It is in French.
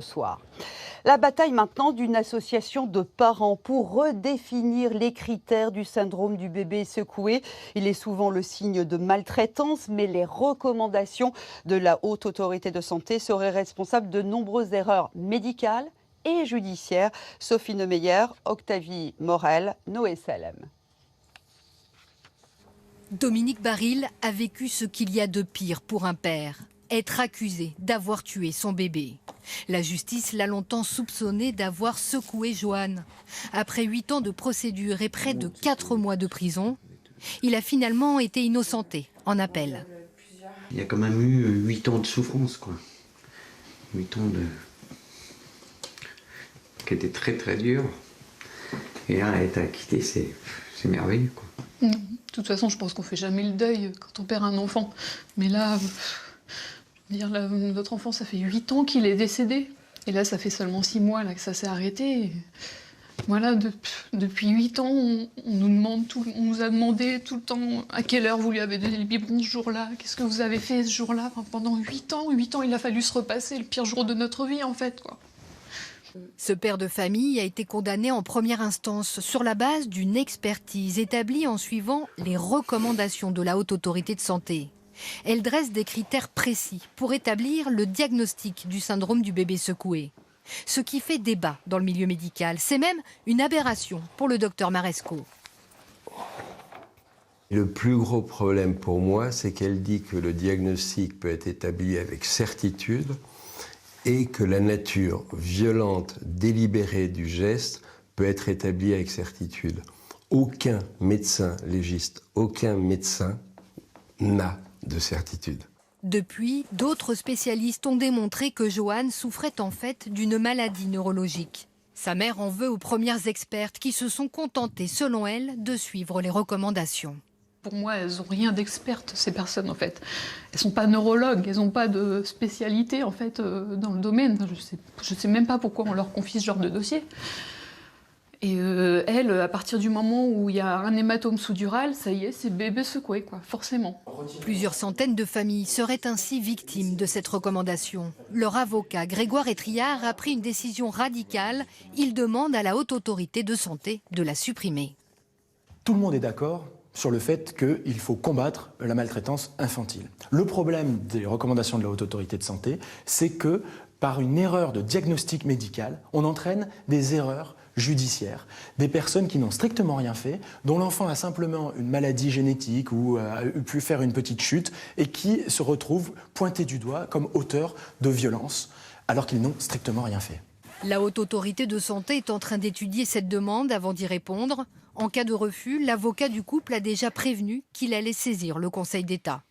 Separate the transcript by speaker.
Speaker 1: Soir. La bataille maintenant d'une association de parents pour redéfinir les critères du syndrome du bébé secoué. Il est souvent le signe de maltraitance, mais les recommandations de la Haute Autorité de Santé seraient responsables de nombreuses erreurs médicales et judiciaires. Sophie Neumeyer, Octavie Morel, Noé Salem.
Speaker 2: Dominique Baril a vécu ce qu'il y a de pire pour un père. Être accusé d'avoir tué son bébé. La justice l'a longtemps soupçonné d'avoir secoué Joanne. Après 8 ans de procédure et près de 4 mois de prison, il a finalement été innocenté en appel.
Speaker 3: Il y a quand même eu 8 ans de souffrance, quoi. 8 ans qui étaient très très durs. Et là, être acquitté, c'est merveilleux, quoi.
Speaker 4: De toute façon, je pense qu'on fait jamais le deuil quand on perd un enfant. Mais là... notre enfant, ça fait 8 ans qu'il est décédé. Et là, ça fait seulement 6 mois là, que ça s'est arrêté. Et voilà, depuis 8 ans, on nous a demandé tout le temps à quelle heure vous lui avez donné le biberon ce jour-là, qu'est-ce que vous avez fait ce jour-là. Enfin, pendant 8 ans, il a fallu se repasser le pire jour de notre vie, en fait, quoi.
Speaker 2: Ce père de famille a été condamné en première instance sur la base d'une expertise établie en suivant les recommandations de la Haute Autorité de Santé. Elle dresse des critères précis pour établir le diagnostic du syndrome du bébé secoué. Ce qui fait débat dans le milieu médical, c'est même une aberration pour le docteur Maresco.
Speaker 5: Le plus gros problème pour moi, c'est qu'elle dit que le diagnostic peut être établi avec certitude et que la nature violente, délibérée du geste peut être établie avec certitude. Aucun médecin légiste, aucun médecin n'a de certitude.
Speaker 2: Depuis, d'autres spécialistes ont démontré que Joanne souffrait en fait d'une maladie neurologique. Sa mère en veut aux premières expertes qui se sont contentées, selon elle, de suivre les recommandations.
Speaker 4: Pour moi, elles n'ont rien d'expertes, ces personnes, en fait. Elles ne sont pas neurologues, elles n'ont pas de spécialité, en fait, dans le domaine. Je sais même pas pourquoi on leur confie ce genre de dossier. Et elle, à partir du moment où il y a un hématome sous-dural, ça y est, c'est bébé secoué, quoi, forcément.
Speaker 2: Plusieurs centaines de familles seraient ainsi victimes de cette recommandation. Leur avocat, Grégoire Etriard, a pris une décision radicale. Il demande à la Haute Autorité de Santé de la supprimer.
Speaker 6: Tout le monde est d'accord sur le fait qu'il faut combattre la maltraitance infantile. Le problème des recommandations de la Haute Autorité de Santé, c'est que par une erreur de diagnostic médical, on entraîne des erreurs judiciaires. Des personnes qui n'ont strictement rien fait, dont l'enfant a simplement une maladie génétique ou a pu faire une petite chute et qui se retrouvent pointés du doigt comme auteurs de violences alors qu'ils n'ont strictement rien fait.
Speaker 2: La Haute Autorité de Santé est en train d'étudier cette demande avant d'y répondre. En cas de refus, l'avocat du couple a déjà prévenu qu'il allait saisir le Conseil d'État.